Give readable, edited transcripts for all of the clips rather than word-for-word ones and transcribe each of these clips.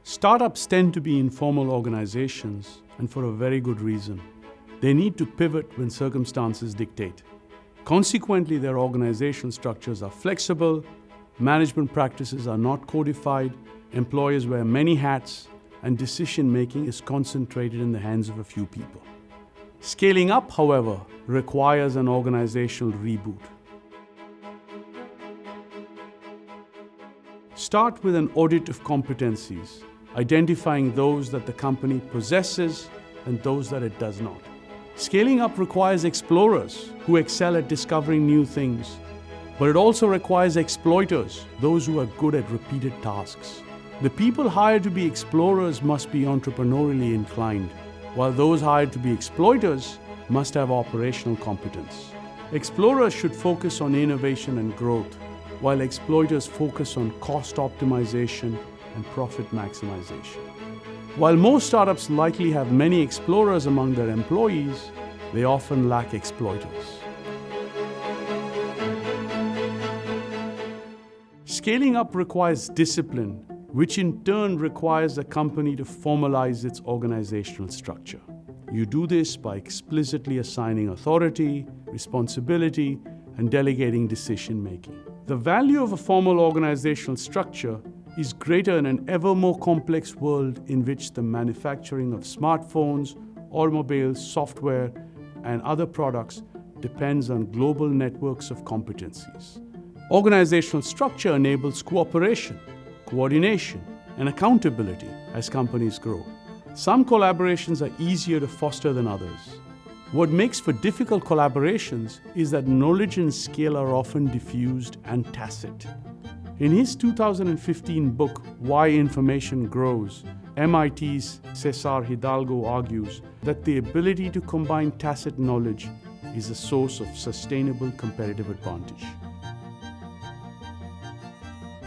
Startups tend to be informal organizations, and for a very good reason. They need to pivot when circumstances dictate. Consequently, their organizational structures are flexible, management practices are not codified, employees wear many hats, and decision-making is concentrated in the hands of a few people. Scaling up, however, requires an organizational reboot. Start with an audit of competencies, identifying those that the company possesses and those that it does not. Scaling up requires explorers who excel at discovering new things, but it also requires exploiters, those who are good at repeated tasks. The people hired to be explorers must be entrepreneurially inclined, while those hired to be exploiters must have operational competence. Explorers should focus on innovation and growth, while exploiters focus on cost optimization and profit maximization. While most startups likely have many explorers among their employees, they often lack exploiters. Scaling up requires discipline, which in turn requires a company to formalize its organizational structure. You do this by explicitly assigning authority, responsibility, and delegating decision-making. The value of a formal organizational structure is greater in an ever more complex world in which the manufacturing of smartphones, automobiles, software, and other products depends on global networks of competencies. Organizational structure enables cooperation, coordination, and accountability as companies grow. Some collaborations are easier to foster than others. What makes for difficult collaborations is that knowledge and skill are often diffused and tacit. In his 2015 book, Why Information Grows, MIT's Cesar Hidalgo argues that the ability to combine tacit knowledge is a source of sustainable competitive advantage.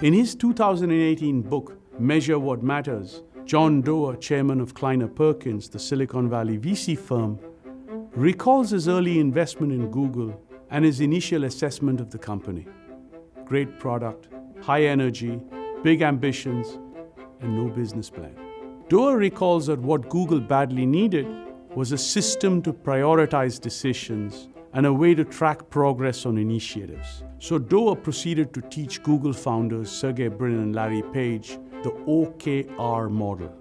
In his 2018 book, Measure What Matters, John Doerr, chairman of Kleiner Perkins, the Silicon Valley VC firm, recalls his early investment in Google and his initial assessment of the company. Great product, high energy, big ambitions, and no business plan. Doerr recalls that what Google badly needed was a system to prioritize decisions and a way to track progress on initiatives. So Doerr proceeded to teach Google founders Sergey Brin and Larry Page the OKR model.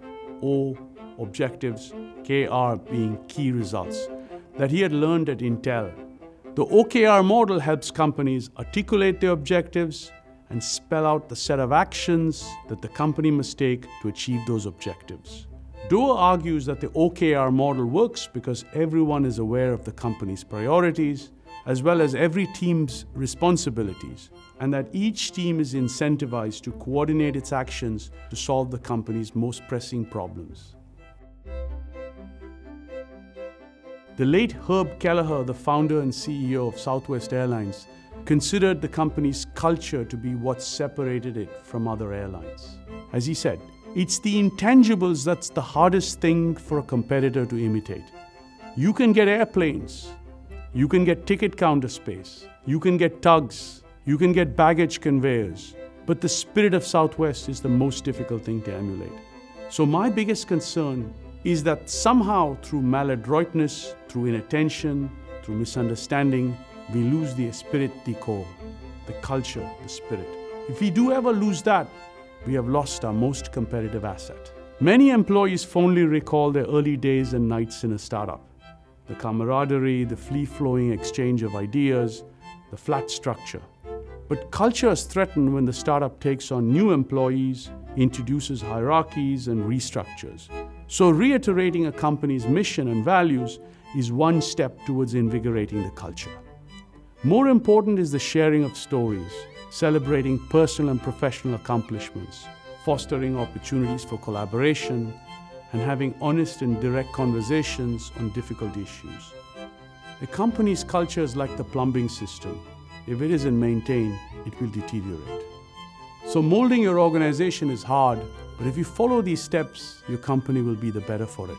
O, objectives, KR being key results, that he had learned at Intel. The OKR model helps companies articulate their objectives and spell out the set of actions that the company must take to achieve those objectives. Doerr argues that the OKR model works because everyone is aware of the company's priorities, as well as every team's responsibilities, and that each team is incentivized to coordinate its actions to solve the company's most pressing problems. The late Herb Kelleher, the founder and CEO of Southwest Airlines, considered the company's culture to be what separated it from other airlines. As he said, "It's the intangibles that's the hardest thing for a competitor to imitate. You can get airplanes, you can get ticket counter space, you can get tugs, you can get baggage conveyors, but the spirit of Southwest is the most difficult thing to emulate." So my biggest concern is that somehow through maladroitness, through inattention, through misunderstanding, we lose the esprit de corps, the culture, the spirit. If we do ever lose that, we have lost our most competitive asset. Many employees fondly recall their early days and nights in a startup. The camaraderie, the free-flowing exchange of ideas, the flat structure. But culture is threatened when the startup takes on new employees, introduces hierarchies and restructures. So reiterating a company's mission and values is one step towards invigorating the culture. More important is the sharing of stories, celebrating personal and professional accomplishments, fostering opportunities for collaboration, and having honest and direct conversations on difficult issues. A company's culture is like the plumbing system. If it isn't maintained, it will deteriorate. So molding your organization is hard, but if you follow these steps, your company will be the better for it.